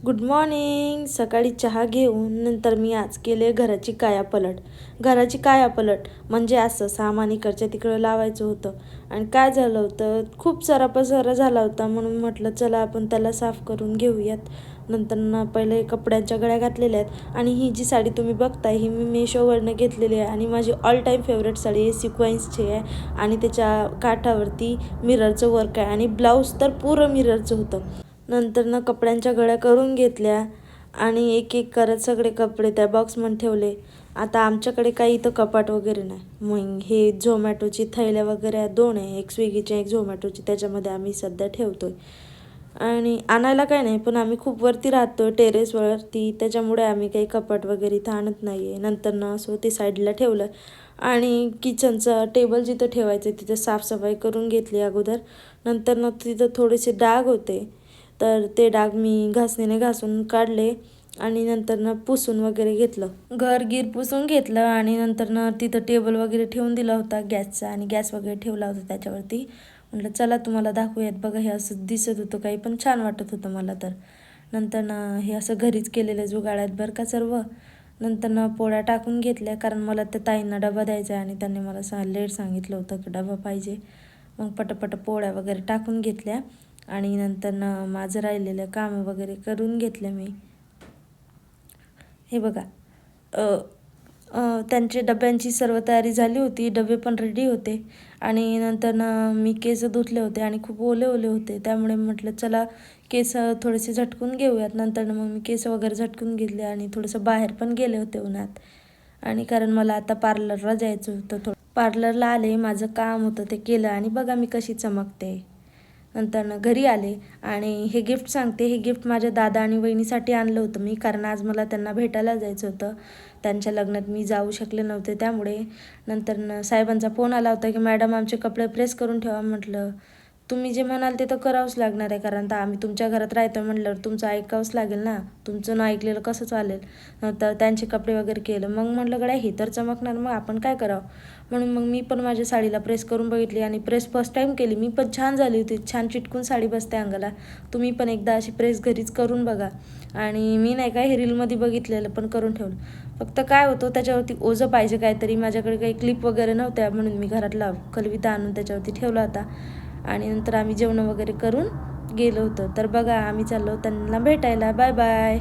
Good morning. सकाळी चहा घेऊन नंतर मी आज केले घराची कायापलट. घराची कायापलट म्हणजे असं सामान इकडच्या तिकडं लावायचं होतं आणि काय झालं होतं, खूप सारा पसारा झाला होता. म्हणून म्हटलं चला आपण त्याला साफ करून घेऊयात. नंतर पहिले कपड्यांच्या गळ्या घातलेल्या आहेत आणि ही जी साडी तुम्ही बघताय ही मी मेशोवरनं घेतलेली आहे आणि माझी ऑल टाईम फेवरेट साडी आहे, सिक्वेन्सची आहे आणि त्याच्या काठावरती मिररचं वर्क आहे आणि ब्लाऊज तर पुरं मिररचं होतं. नंतर कपड्यांच्या गळ्या करून घेतल्या आणि एक एक करत सगळे कपडे त्या बॉक्समध्ये ठेवले. आता आमच्याकडे काही इथं कपाट वगैरे नाही. मग हे झोमॅटोची थैल्या वगैरे 2 आहे, एक स्विगीची एक झोमॅटोची, त्याच्यामध्ये आम्ही सध्या ठेवतोय. आणि आणायला काय नाही, पण आम्ही खूप वरती राहतो टेरेसवरती, त्याच्यामुळे आम्ही काही कपाट वगैरे इथं आणत नाही आहे. नंतर असं ते साईडला ठेवलं आणि किचनचं टेबल जिथं ठेवायचं तिथं साफसफाई करून घेतली अगोदर. नंतर तिथं थोडेसे डाग होते, तर ते डाग मी घासणीने घासून काढले आणि नंतर पुसून वगैरे घेतलं, घर पुसून घेतलं आणि नंतर तिथं टेबल वगैरे ठेवून दिला होता गॅसचा आणि गॅस वगैरे ठेवला होता त्याच्यावरती. म्हटलं चला तुम्हाला दाखवूयात. बघा हे असं दिसत होतं, काही पण छान वाटत होतं मला तर. नंतर हे असं घरीच केलेलं जुगाड बरं का सर्व. नंतर पोळ्या टाकून घेतल्या, कारण मला त्या ताईंना डबा द्यायचा आहे आणि त्यांनी मला लेट सांगितलं होतं की डबा पाहिजे. मग पटापट पोळ्या वगैरे टाकून घेतल्या आणि नंतर माझं राहिलेलं कामं वगैरे करून घेतलं मी. हे बघा, त्यांचे डब्यांची सर्व तयारी झाली होती, डबे पण रेडी होते आणि नंतर मी केस धुतले होते आणि खूप ओले ओले होते, त्यामुळे म्हटलं चला केस थोडेसे झटकून घेऊयात. नंतर मग मी केस वगैरे झटकून घेतले आणि थोडंसं बाहेर पण गेले होते उन्हात. आणि कारण मला आता पार्लरला जायचं होतं, पार्लरला आले, माझं काम होतं ते केलं आणि बघा मी कशी चमकते. नंतर घरी आले आणि हे गिफ्ट सांगते, हे गिफ्ट माझ्या दादा आणि वहिनीसाठी आणलं होतं मी, कारण आज मला त्यांना भेटायला जायचं होतं. त्यांच्या लग्नात मी जाऊ शकले नव्हते त्यामुळे. नंतर साहेबांचा फोन आला होता की मॅडम आमचे कपडे प्रेस करून ठेवा. म्हटलं तुम्ही जे म्हणाल ते तर करावंच लागणार आहे, कारण तर आम्ही तुमच्या घरात राहतो म्हटल्यावर तुमचं ऐकावंच लागेल ना, तुमचं न ऐकलेलं कसं चालेल. नंतर त्यांचे कपडे वगैरे केलं. मग म्हटलं गड्या हे तर चमकणार, मग आपण काय करावं. म्हणून मग मी पण माझ्या साडीला प्रेस करून बघितली आणि प्रेस फर्स्ट टाईम केली मी, पण छान झाली होती, छान चिटकून साडी बसते अंगाला. तुम्ही पण एकदा अशी प्रेस घरीच करून बघा. आणि मी नाही काय हे रीलमध्ये बघितलेलं पण करून ठेवलं. फक्त काय होतं त्याच्यावरती ओझं पाहिजे काहीतरी, माझ्याकडे काही क्लिप वगैरे नव्हत्या म्हणून मी घरातला कलविता आणून त्याच्यावरती ठेवला होता. आणि नंतर आम्ही जेवण वगैरे करून गेलो होतो. तर बघा आम्ही चाललो त्यांना भेटायला. Bye bye.